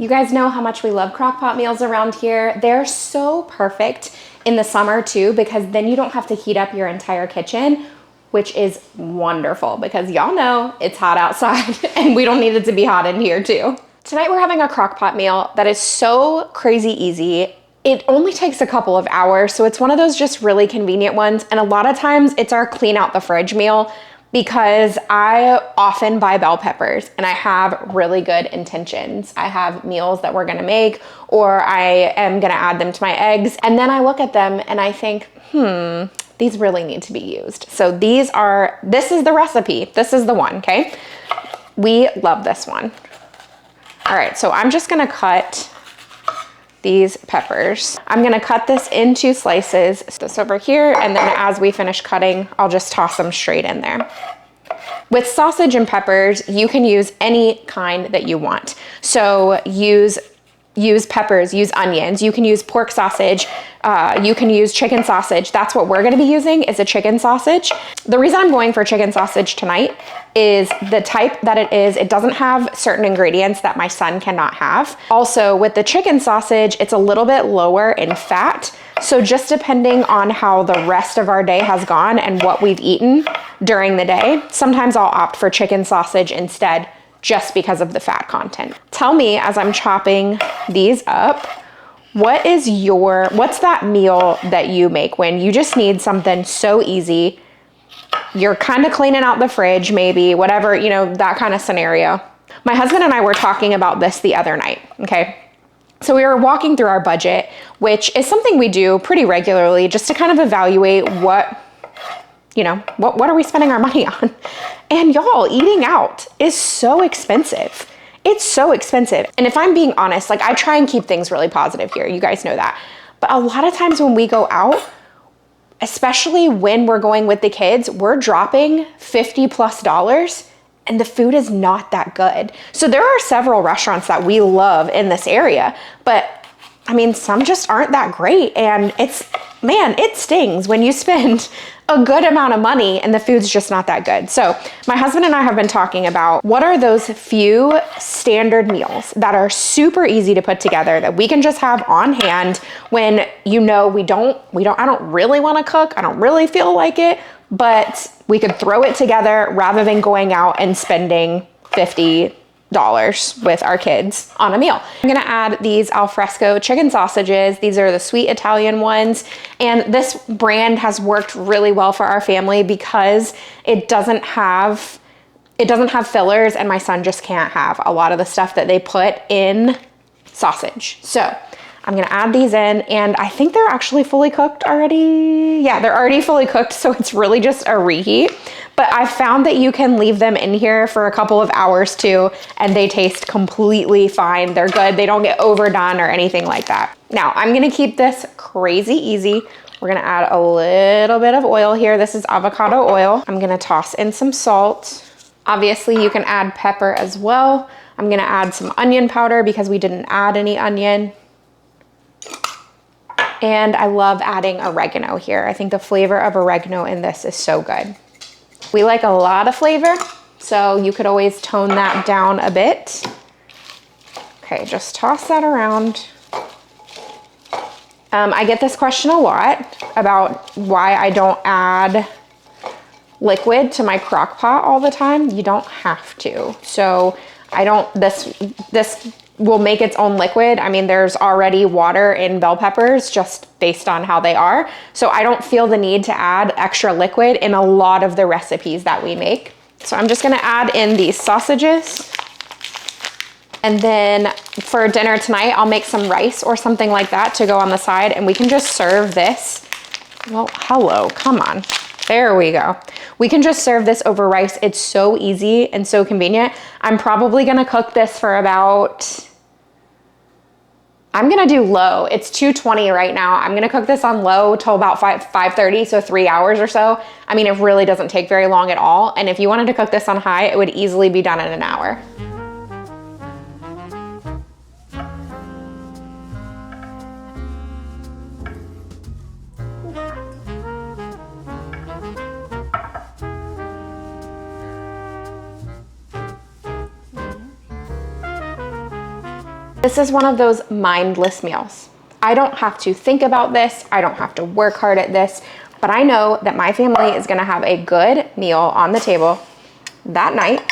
You guys know how much we love crock pot meals around here. They're so perfect in the summer too, because then you don't have to heat up your entire kitchen, which is wonderful because y'all know it's hot outside and we don't need it to be hot in here too. Tonight we're having a crock pot meal that is so crazy easy. It only takes a couple of hours, so it's one of those just really convenient ones. And a lot of times it's our clean out the fridge meal because I often buy bell peppers and I have really good intentions. I have meals that we're gonna make, or I am gonna add them to my eggs. And then I look at them and I think, these really need to be used. So this is the recipe. This is the one, okay? We love this one. All right, so I'm just gonna cut these peppers. I'm gonna cut this into slices. This over here, and then as we finish cutting, I'll just toss them straight in there. With sausage and peppers, you can use any kind that you want. So use peppers, use onions, you can use pork sausage, you can use chicken sausage. That's what we're gonna be using, is a chicken sausage. The reason I'm going for chicken sausage tonight is the type that it doesn't have certain ingredients that my son cannot have. Also, with the chicken sausage, it's a little bit lower in fat. So just depending on how the rest of our day has gone and what we've eaten during the day, sometimes I'll opt for chicken sausage instead, just because of the fat content. Tell me, as I'm chopping these up, what's that meal that you make when you just need something so easy? You're kind of cleaning out the fridge, maybe, whatever, you know, that kind of scenario. My husband and I were talking about this the other night, okay? So we were walking through our budget, which is something we do pretty regularly just to kind of evaluate what are we spending our money on? And y'all, eating out is so expensive. It's so expensive. And if I'm being honest, like I try and keep things really positive here. You guys know that. But a lot of times when we go out, especially when we're going with the kids, we're dropping $50+ and the food is not that good. So there are several restaurants that we love in this area, but I mean, some just aren't that great. And it stings when you spend a good amount of money and the food's just not that good. So my husband and I have been talking about what are those few standard meals that are super easy to put together that we can just have on hand when, I don't really want to cook. I don't really feel like it, but we could throw it together rather than going out and spending $50 with our kids on a meal. I'm gonna add these alfresco chicken sausages. These are the sweet Italian ones. And this brand has worked really well for our family because it doesn't have fillers, and my son just can't have a lot of the stuff that they put in sausage. So I'm gonna add these in, and I think they're actually fully cooked already. Yeah, they're already fully cooked, so it's really just a reheat. But I found that you can leave them in here for a couple of hours too, and they taste completely fine. They're good. They don't get overdone or anything like that. Now, I'm gonna keep this crazy easy. We're gonna add a little bit of oil here. This is avocado oil. I'm gonna toss in some salt. Obviously, you can add pepper as well. I'm gonna add some onion powder because we didn't add any onion. And I love adding oregano here. I think the flavor of oregano in this is so good. We like a lot of flavor, so you could always tone that down a bit. Okay, just toss that around. I get this question a lot about why I don't add liquid to my crock pot all the time. You don't have to. So this will make its own liquid. I mean, there's already water in bell peppers just based on how they are. So I don't feel the need to add extra liquid in a lot of the recipes that we make. So I'm just gonna add in these sausages. And then for dinner tonight, I'll make some rice or something like that to go on the side, and we can just serve this. Well, hello, come on. There we go. We can just serve this over rice. It's so easy and so convenient. I'm probably gonna cook this for I'm gonna do low. It's 220 right now. I'm gonna cook this on low till about 5:30, so 3 hours or so. I mean, it really doesn't take very long at all. And if you wanted to cook this on high, it would easily be done in an hour. This is one of those mindless meals. I don't have to think about this. I don't have to work hard at this, but I know that my family is gonna have a good meal on the table that night,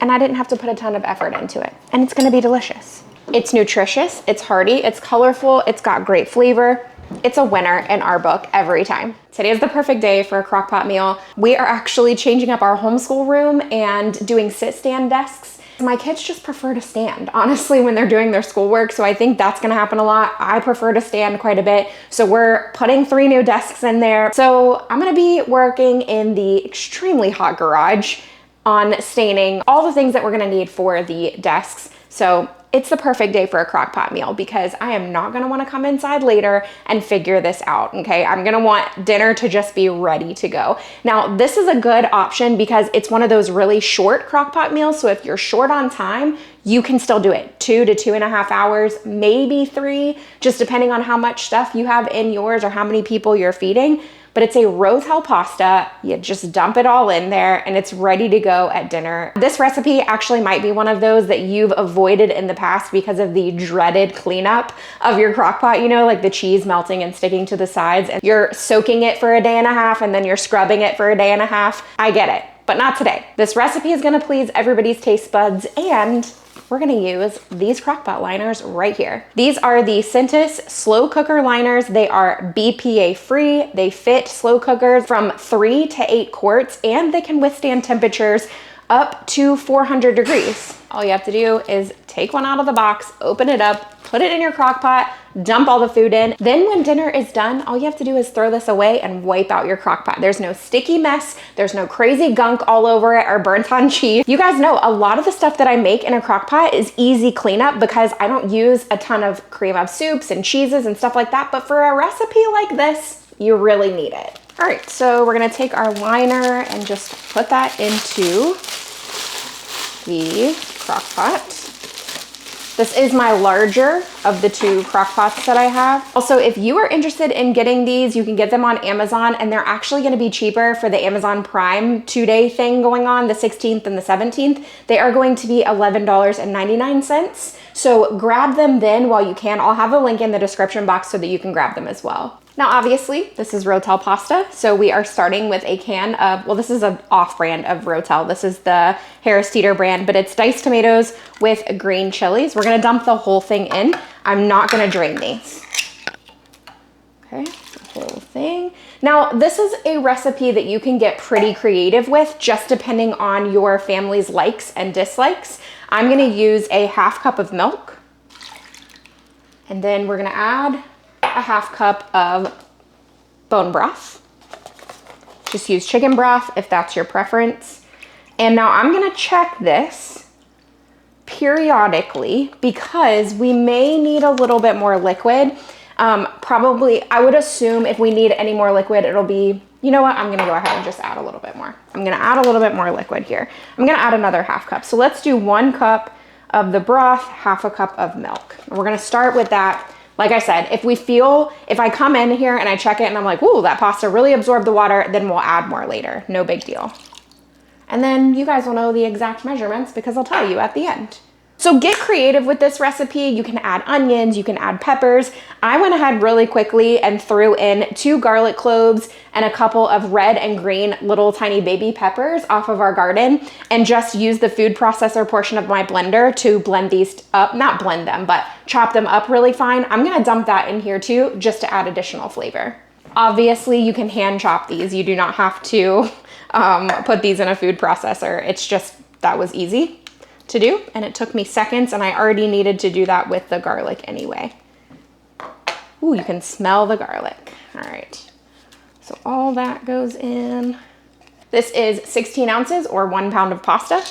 and I didn't have to put a ton of effort into it, and it's gonna be delicious. It's nutritious, it's hearty, it's colorful, it's got great flavor. It's a winner in our book every time. Today is the perfect day for a crock pot meal. We are actually changing up our homeschool room and doing sit-stand desks. My kids just prefer to stand, honestly, when they're doing their schoolwork, so I think that's gonna happen a lot. I prefer to stand quite a bit, so we're putting 3 new desks in there. So I'm gonna be working in the extremely hot garage on staining all the things that we're gonna need for the desks. So it's the perfect day for a crock pot meal because I am not gonna wanna come inside later and figure this out, okay? I'm gonna want dinner to just be ready to go. Now, this is a good option because it's one of those really short crock pot meals, so if you're short on time, you can still do it 2 to 2.5 hours, maybe 3, just depending on how much stuff you have in yours or how many people you're feeding. But it's a Rotel pasta. You just dump it all in there and it's ready to go at dinner. This recipe actually might be one of those that you've avoided in the past because of the dreaded cleanup of your crock pot, you know, like the cheese melting and sticking to the sides, and you're soaking it for a day and a half and then you're scrubbing it for a day and a half. I get it, but not today. This recipe is gonna please everybody's taste buds, and we're gonna use these crock pot liners right here. These are the Cintas slow cooker liners. They are BPA free. They fit slow cookers from 3 to 8 quarts, and they can withstand temperatures up to 400 degrees. All you have to do is take one out of the box, open it up, put it in your crock pot, dump all the food in. Then when dinner is done, all you have to do is throw this away and wipe out your crock pot. There's no sticky mess, there's no crazy gunk all over it or burnt on cheese. You guys know a lot of the stuff that I make in a crock pot is easy cleanup because I don't use a ton of cream of soups and cheeses and stuff like that, but for a recipe like this, you really need it. All right, so we're gonna take our liner and just put that into the crock pot. This is my larger of the 2 crock pots that I have. Also, if you are interested in getting these, you can get them on Amazon, and they're actually gonna be cheaper for the Amazon Prime 2-day thing going on, the 16th and the 17th. They are going to be $11.99. So grab them then while you can. I'll have a link in the description box so that you can grab them as well. Now, obviously, this is Rotel pasta, so we are starting with a can of, well, this is an off-brand of Rotel. This is the Harris Teeter brand, but it's diced tomatoes with green chilies. We're gonna dump the whole thing in. I'm not gonna drain these. Okay, the whole thing. Now, this is a recipe that you can get pretty creative with, just depending on your family's likes and dislikes. I'm gonna use a 1/2 cup of milk, and then we're gonna add a 1/2 cup of bone broth. Just use chicken broth if that's your preference. And now I'm gonna check this periodically because we may need a little bit more liquid. Probably, I would assume if we need any more liquid, it'll be, you know what, I'm gonna go ahead and just add a little bit more. I'm gonna add a little bit more liquid here. I'm gonna add another 1/2 cup. So let's do 1 cup of the broth, 1/2 cup of milk. And we're gonna start with that. Like I said, if I come in here and I check it and I'm like, ooh, that pasta really absorbed the water, then we'll add more later. No big deal. And then you guys will know the exact measurements because I'll tell you at the end. So get creative with this recipe. You can add onions, you can add peppers. I went ahead really quickly and threw in 2 garlic cloves and a couple of red and green little tiny baby peppers off of our garden, and just use the food processor portion of my blender to blend these up, not blend them, but chop them up really fine. I'm gonna dump that in here too, just to add additional flavor. Obviously, you can hand chop these. You do not have to put these in a food processor. It's just, that was easy to do, and it took me seconds, and I already needed to do that with the garlic anyway. Ooh, you can smell the garlic. All right, so all that goes in. This is 16 ounces or 1 pound of pasta.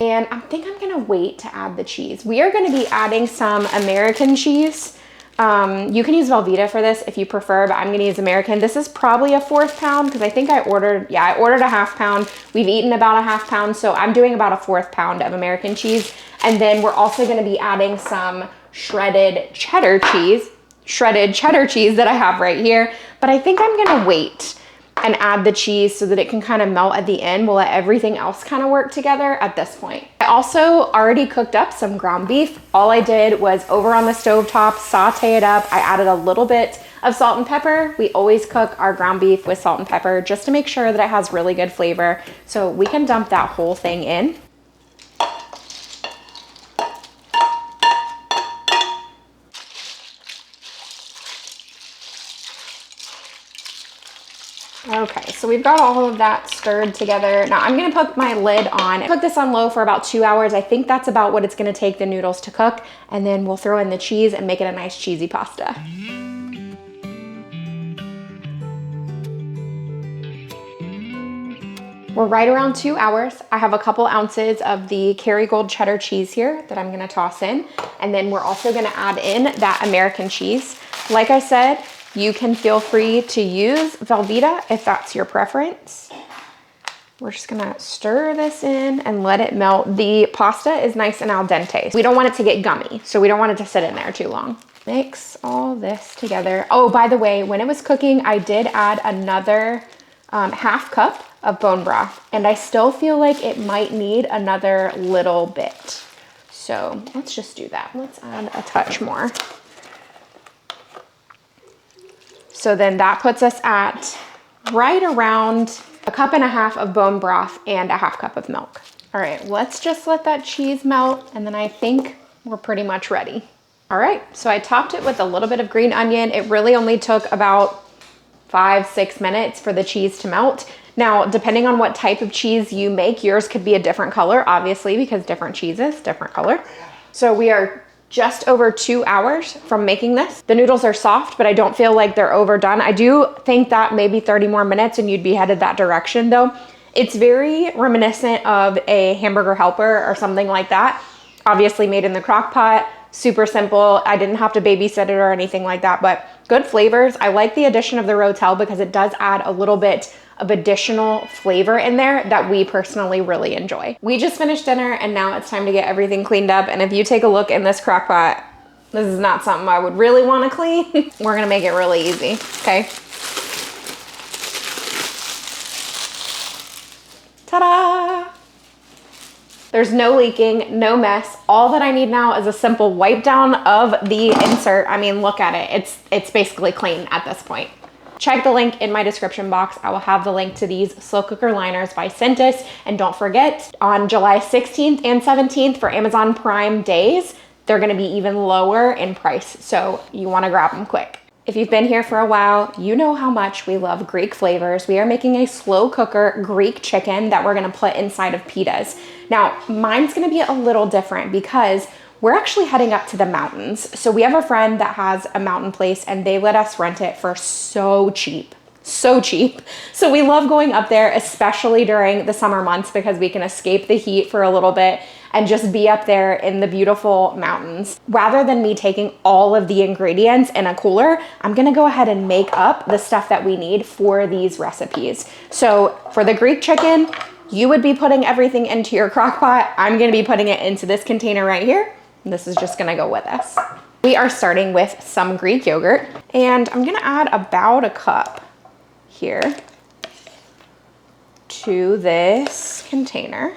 And I think I'm gonna wait to add the cheese. We are gonna be adding some American cheese. You can use Velveeta for this if you prefer, but I'm gonna use American. This is probably a 1/4 pound because I think I ordered a 1/2 pound. We've eaten about a 1/2 pound, so I'm doing about a 1/4 pound of American cheese. And then we're also gonna be adding some shredded cheddar cheese that I have right here, but I think I'm gonna wait and add the cheese so that it can kind of melt at the end. We'll let everything else kind of work together at this point. I also already cooked up some ground beef. All I did was over on the stovetop, saute it up. I added a little bit of salt and pepper. We always cook our ground beef with salt and pepper just to make sure that it has really good flavor. So we can dump that whole thing in. Okay, so we've got all of that stirred together. Now I'm gonna put my lid on. Cook this on low for about 2 hours. I think that's about what it's gonna take the noodles to cook. And then we'll throw in the cheese and make it a nice cheesy pasta. We're right around 2 hours. I have a couple ounces of the Kerrygold cheddar cheese here that I'm gonna toss in. And then we're also gonna add in that American cheese. Like I said, you can feel free to use Velveeta if that's your preference. We're just gonna stir this in and let it melt. The pasta is nice and al dente. We don't want it to get gummy, so we don't want it to sit in there too long. Mix all this together. Oh, by the way, when it was cooking, I did add another half cup of bone broth, and I still feel like it might need another little bit. So let's just do that. Let's add a touch more. So then that puts us at right around 1.5 cups of bone broth and a half cup of milk. All right, let's just let that cheese melt, and then I think we're pretty much ready. All right, so I topped it with a little bit of green onion. It really only took about 5-6 minutes for the cheese to melt. Now, depending on what type of cheese you make, yours could be a different color, obviously, because different cheeses, different color. So we are just over 2 hours from making this. The noodles are soft, but I don't feel like they're overdone. I do think that maybe 30 more minutes and you'd be headed that direction though. It's very reminiscent of a hamburger helper or something like that. Obviously made in the crock pot, super simple. I didn't have to babysit it or anything like that, but good flavors. I like the addition of the Rotel because it does add a little bit of additional flavor in there that we personally really enjoy. We just finished dinner and now it's time to get everything cleaned up. And if you take a look in this crock pot, this is not something I would really want to clean. We're gonna make it really easy, okay? Ta-da! There's no leaking, no mess. All that I need now is a simple wipe down of the insert. I mean, look at it. It's basically clean at this point. Check the link in my description box. I will have the link to these slow cooker liners by Centis. And don't forget, on July 16th and 17th for Amazon Prime days, they're gonna be even lower in price. So you wanna grab them quick. If you've been here for a while, you know how much we love Greek flavors. We are making a slow cooker Greek chicken that we're gonna put inside of pitas. Now, mine's gonna be a little different because we're actually heading up to the mountains. So we have a friend that has a mountain place and they let us rent it for so cheap. So cheap. So we love going up there, especially during the summer months because we can escape the heat for a little bit and just be up there in the beautiful mountains. Rather than me taking all of the ingredients in a cooler, I'm gonna go ahead and make up the stuff that we need for these recipes. So for the Greek chicken, you would be putting everything into your crock pot. I'm gonna be putting it into this container right here. This is just gonna go with us. We are starting with some Greek yogurt and I'm gonna add about a cup here to this container.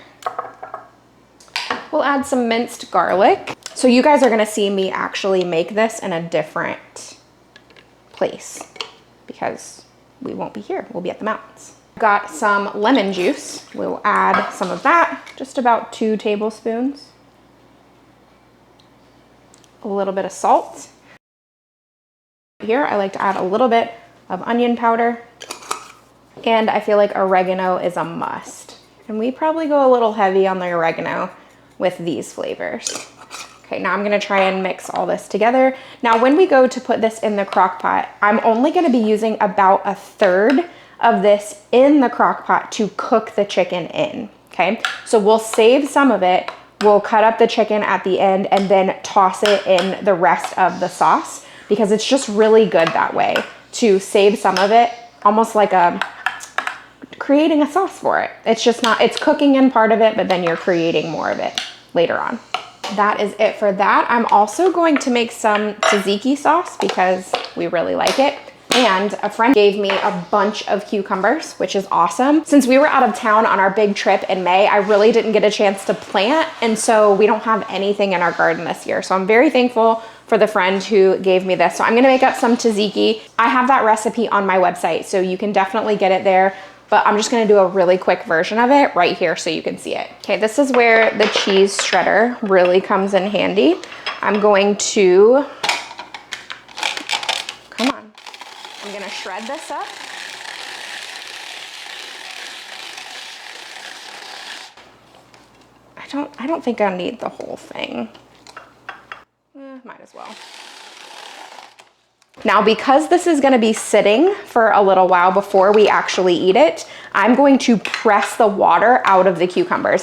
We'll add some minced garlic. So you guys are gonna see me actually make this in a different place because we won't be here, we'll be at the mountains. Got some lemon juice. We'll add some of that, just about 2 tablespoons. A little bit of salt. Here, I like to add a little bit of onion powder. And I feel like oregano is a must. And we probably go a little heavy on the oregano with these flavors. Okay, now I'm gonna try and mix all this together. Now, when we go to put this in the crock pot, I'm only gonna be using about 1/3 of this in the crock pot to cook the chicken in, okay? So we'll save some of it. We'll cut up the chicken at the end and then toss it in the rest of the sauce because it's just really good that way to save some of it, almost like creating a sauce for it. It's just not, it's cooking in part of it, but then you're creating more of it later on. That is it for that. I'm also going to make some tzatziki sauce because we really like it. And a friend gave me a bunch of cucumbers, which is awesome. Since we were out of town on our big trip in May, I really didn't get a chance to plant. And so we don't have anything in our garden this year. So I'm very thankful for the friend who gave me this. So I'm gonna make up some tzatziki. I have that recipe on my website, so you can definitely get it there. But I'm just gonna do a really quick version of it right here so you can see it. Okay, this is where the cheese shredder really comes in handy. I'm going to, come on. I'm gonna shred this up. I don't think I need the whole thing. Might as well. Now, because this is gonna be sitting for a little while before we actually eat it, I'm going to press the water out of the cucumbers.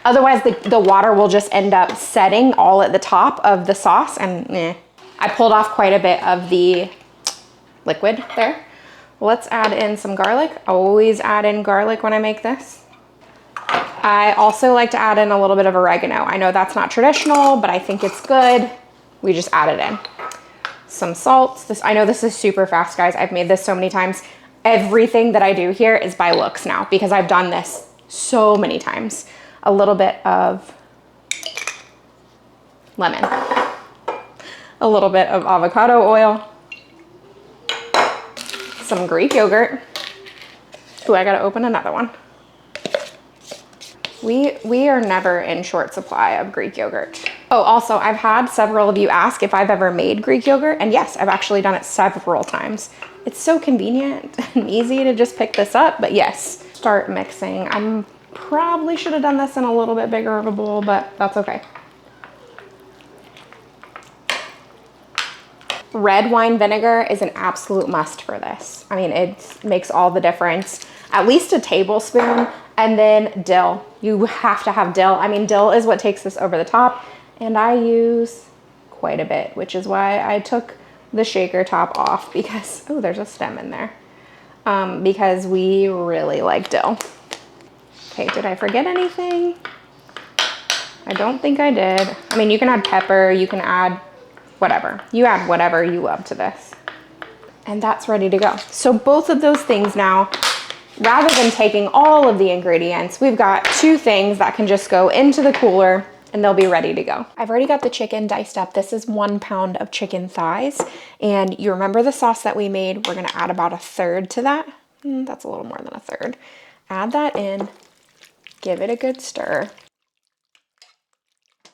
Otherwise the water will just end up setting all at the top of the sauce and I pulled off quite a bit of the liquid there. Let's add in some garlic. I always add in garlic when I make this. I also like to add in a little bit of oregano. I know that's not traditional, but I think it's good. We just add it in. Some salt. I know this is super fast, guys. I've made this so many times. Everything that I do here is by looks now because I've done this so many times. A little bit of lemon. A little bit of avocado oil. Some Greek yogurt. Ooh, I gotta open another one. We are never in short supply of Greek yogurt. Oh, also, I've had several of you ask if I've ever made Greek yogurt, and yes, I've actually done it several times. It's so convenient and easy to just pick this up, but yes. Start mixing. I probably should have done this in a little bit bigger of a bowl, but that's okay. Red wine vinegar is an absolute must for this. I mean, it makes all the difference. At least a tablespoon, and then dill. You have to have dill. I mean, dill is what takes this over the top, and I use quite a bit, which is why I took the shaker top off because, oh, there's a stem in there, because we really like dill. Okay, did I forget anything? I don't think I did. I mean, you can add pepper, you can add whatever. You add whatever you love to this. And that's ready to go. So both of those things now, rather than taking all of the ingredients, we've got two things that can just go into the cooler and they'll be ready to go. I've already got the chicken diced up. This is 1 pound of chicken thighs. And you remember the sauce that we made? We're gonna add about 1/3 to that. That's a little more than 1/3. Add that in, give it a good stir.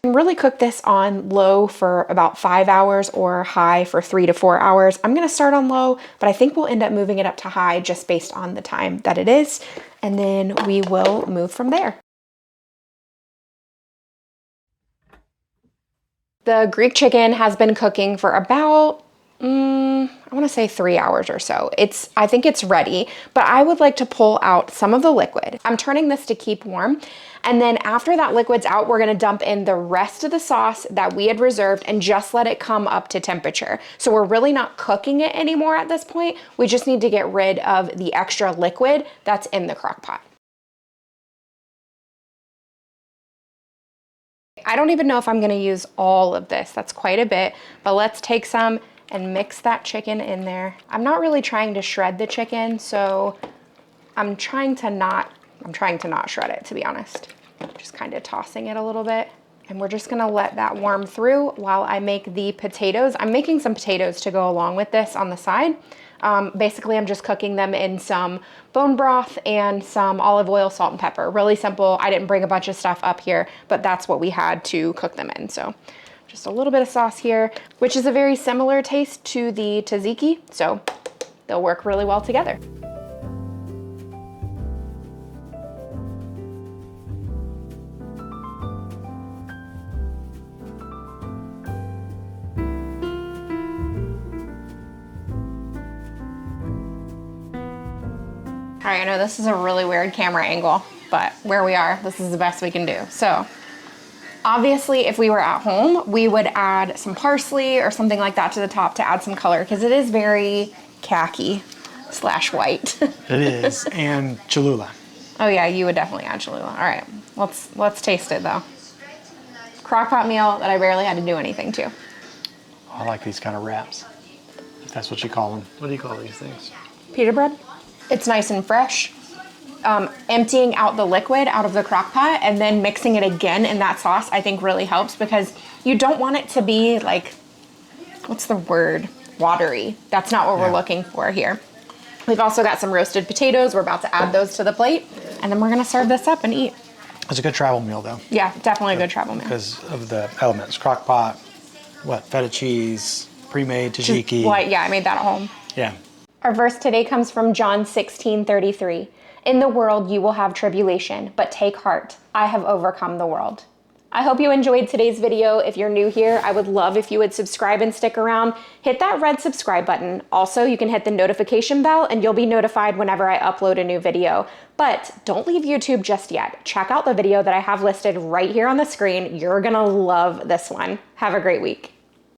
Really cook this on low for about 5 hours or high for 3 to 4 hours. I'm gonna start on low, but I think we'll end up moving it up to high just based on the time that it is. And then we will move from there. The Greek chicken has been cooking for about, I wanna say 3 hours or so. I think it's ready, but I would like to pull out some of the liquid. I'm turning this to keep warm. And then after that liquid's out, we're gonna dump in the rest of the sauce that we had reserved and just let it come up to temperature. So we're really not cooking it anymore at this point. We just need to get rid of the extra liquid that's in the crock pot. I don't even know if I'm gonna use all of this. That's quite a bit, but let's take some and mix that chicken in there. I'm not really trying to shred the chicken, so I'm trying to not shred it, to be honest. Just kind of tossing it a little bit. And we're just gonna let that warm through while I make the potatoes. I'm making some potatoes to go along with this on the side. Basically, I'm just cooking them in some bone broth and some olive oil, salt, and pepper. Really simple. I didn't bring a bunch of stuff up here, but that's what we had to cook them in. So just a little bit of sauce here, which is a very similar taste to the tzatziki, so they'll work really well together. All right, I know this is a really weird camera angle, but where we are, this is the best we can do. So obviously, if we were at home, we would add some parsley or something like that to the top to add some color because it is very khaki/white. It is, and Cholula. Oh yeah, you would definitely add Cholula. All right, let's taste it though. Crock pot meal that I barely had to do anything to. I like these kind of wraps. That's what you call them. What do you call these things? Pita bread. It's nice and fresh. Emptying out the liquid out of the crock pot and then mixing it again in that sauce, I think really helps because you don't want it to be like, what's the word? Watery. That's not what we're looking for here. We've also got some roasted potatoes. We're about to add those to the plate, and then we're gonna serve this up and eat. It's a good travel meal, though. Yeah, definitely a good travel meal. Because of the elements. Crock pot, feta cheese, pre-made tzatziki. Yeah, I made that at home. Yeah. Our verse today comes from John 16:33. In the world you will have tribulation, but take heart. I have overcome the world. I hope you enjoyed today's video. If you're new here, I would love if you would subscribe and stick around. Hit that red subscribe button. Also, you can hit the notification bell and you'll be notified whenever I upload a new video. But don't leave YouTube just yet. Check out the video that I have listed right here on the screen. You're gonna love this one. Have a great week.